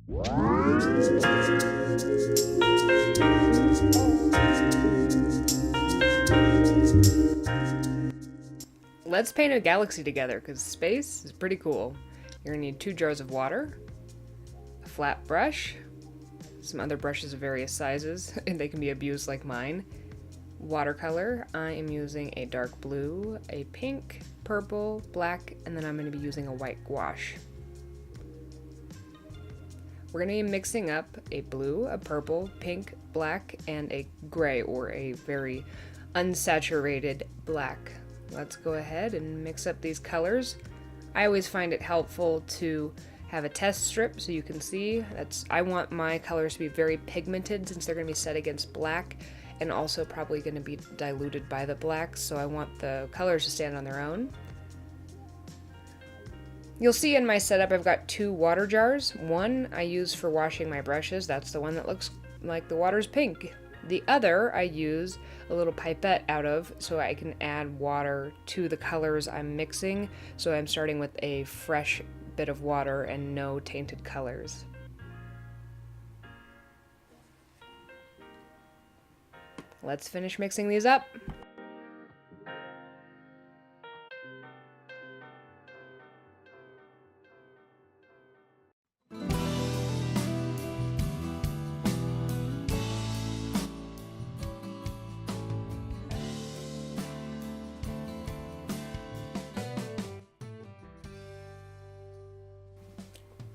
Let's paint a galaxy together, because space is pretty cool. You're going to need 2 jars of water, a flat brush, some other brushes of various sizes, and they can be abused like mine. Watercolor, I am using a dark blue, a pink, purple, black, and then I'm going to be using a white gouache. We're going to be mixing up a blue, a purple, pink, black, and a gray, or a very unsaturated black. Let's go ahead and mix up these colors. I always find it helpful to have a test strip so you can see. I want my colors to be very pigmented since they're going to be set against black and also probably going to be diluted by the black, so I want the colors to stand on their own. You'll see in my setup I've got 2 water jars. One I use for washing my brushes, that's the one that looks like the water's pink. The other I use a little pipette out of so I can add water to the colors I'm mixing, so I'm starting with a fresh bit of water and no tainted colors. Let's finish mixing these up.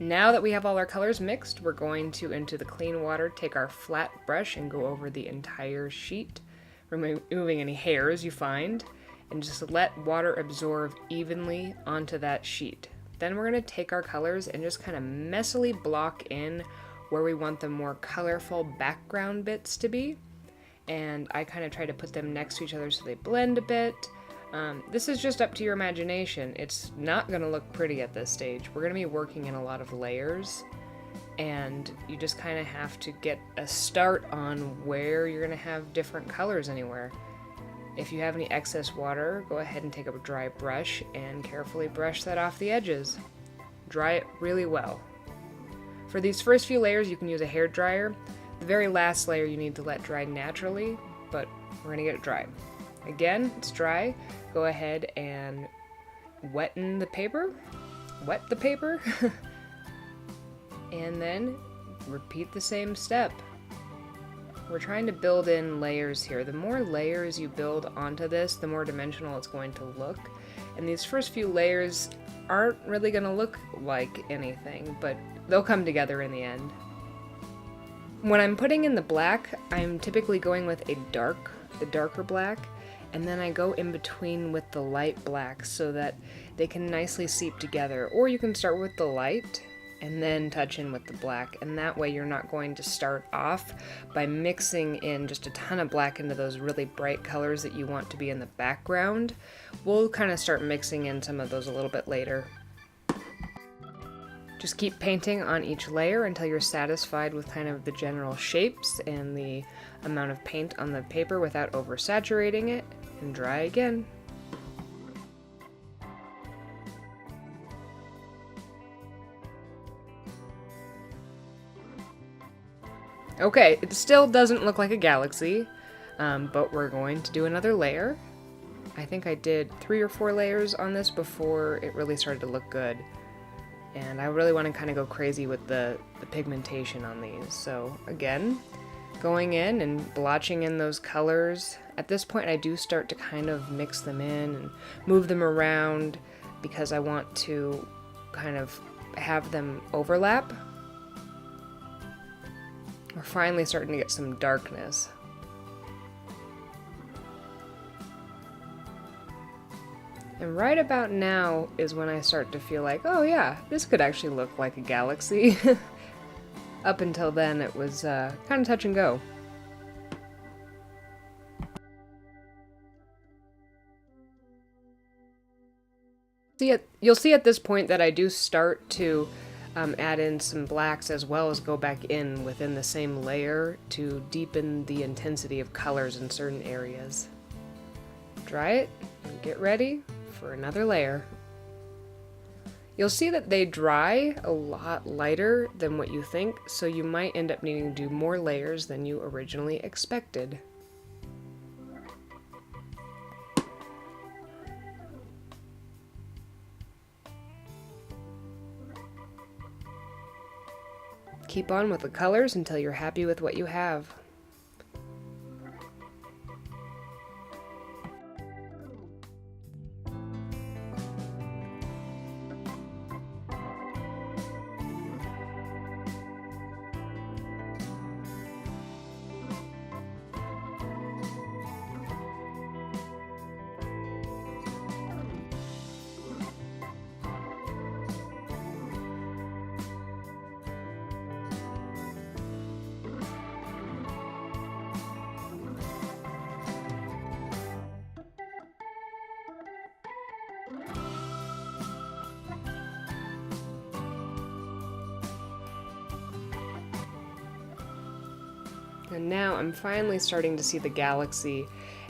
Now that we have all our colors mixed, we're going to, into the clean water, take our flat brush and go over the entire sheet, removing any hairs you find, and just let water absorb evenly onto that sheet. Then we're going to take our colors and just kind of messily block in where we want the more colorful background bits to be. And I kind of try to put them next to each other so they blend a bit. This is just up to your imagination. It's not going to look pretty at this stage. We're going to be working in a lot of layers, and you just kind of have to get a start on where you're going to have different colors anywhere. If you have any excess water, go ahead and take up a dry brush and carefully brush that off the edges. Dry it really well. For these first few layers, you can use a hair dryer. The very last layer you need to let dry naturally, but we're going to get it dry. Again, it's dry. Go ahead and wet the paper, and then repeat the same step. We're trying to build in layers here. The more layers you build onto this, the more dimensional it's going to look. And these first few layers aren't really going to look like anything, but they'll come together in the end. When I'm putting in the black, I'm typically going with the darker black, and then I go in between with the light black so that they can nicely seep together. Or you can start with the light and then touch in with the black, and that way you're not going to start off by mixing in just a ton of black into those really bright colors that you want to be in the background. We'll kind of start mixing in some of those a little bit later. Just keep painting on each layer until you're satisfied with kind of the general shapes and the amount of paint on the paper without oversaturating it, and dry again. Okay, it still doesn't look like a galaxy, but we're going to do another layer. I think I did 3 or 4 layers on this before it really started to look good. And I really want to kind of go crazy with the pigmentation on these. So again, going in and blotching in those colors. At this point I do start to kind of mix them in and move them around because I want to kind of have them overlap. We're finally starting to get some darkness. And right about now is when I start to feel like, oh yeah, this could actually look like a galaxy. Up until then it was kind of touch and go. You'll see at this point that I do start to add in some blacks as well as go back in within the same layer to deepen the intensity of colors in certain areas. Dry it and get ready for another layer. You'll see that they dry a lot lighter than what you think, so you might end up needing to do more layers than you originally expected. Keep on with the colors until you're happy with what you have. And now I'm finally starting to see the galaxy.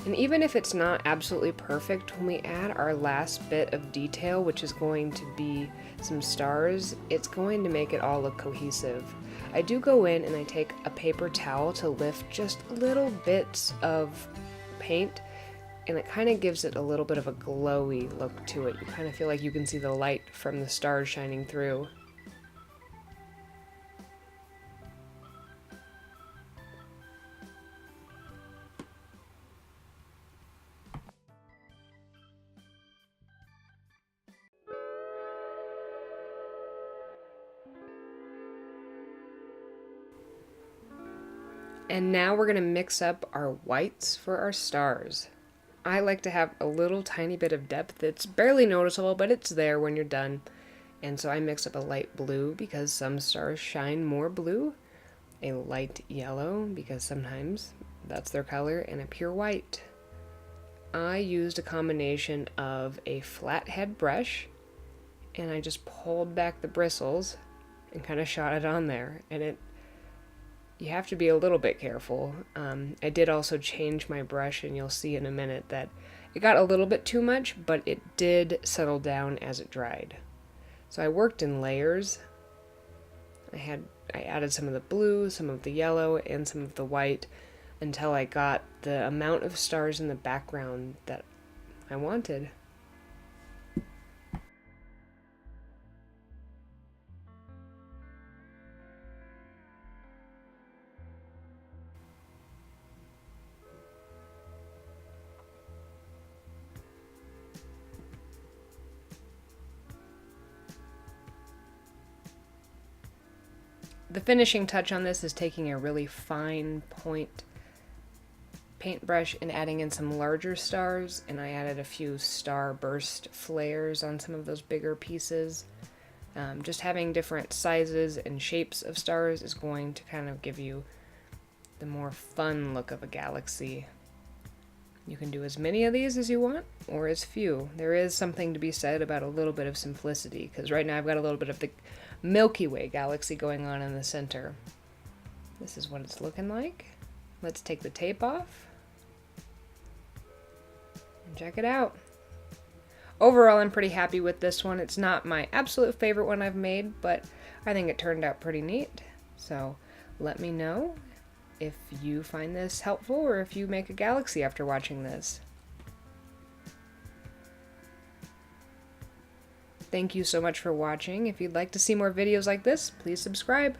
And even if it's not absolutely perfect, when we add our last bit of detail, which is going to be some stars, it's going to make it all look cohesive. I do go in and I take a paper towel to lift just little bits of paint, and it kind of gives it a little bit of a glowy look to it. You kind of feel like you can see the light from the stars shining through. And now we're going to mix up our whites for our stars. I like to have a little tiny bit of depth. It's barely noticeable, but it's there when you're done. And so I mix up a light blue because some stars shine more blue, a light yellow because sometimes that's their color, and a pure white. I used a combination of a flathead brush, and I just pulled back the bristles and kind of shot it on there, and you have to be a little bit careful. I did also change my brush, and you'll see in a minute that it got a little bit too much, but it did settle down as it dried. So I worked in layers. I added some of the blue, some of the yellow, and some of the white until I got the amount of stars in the background that I wanted. The finishing touch on this is taking a really fine point paintbrush and adding in some larger stars, and I added a few star burst flares on some of those bigger pieces. Just having different sizes and shapes of stars is going to kind of give you the more fun look of a galaxy. You can do as many of these as you want, or as few. There is something to be said about a little bit of simplicity, because right now I've got a little bit of the Milky Way galaxy going on in the center. This is what it's looking like. Let's take the tape off and check it out. Overall, I'm pretty happy with this one. It's not my absolute favorite one I've made, but I think it turned out pretty neat. So let me know if you find this helpful or if you make a galaxy after watching this. Thank you so much for watching. If you'd like to see more videos like this, please subscribe.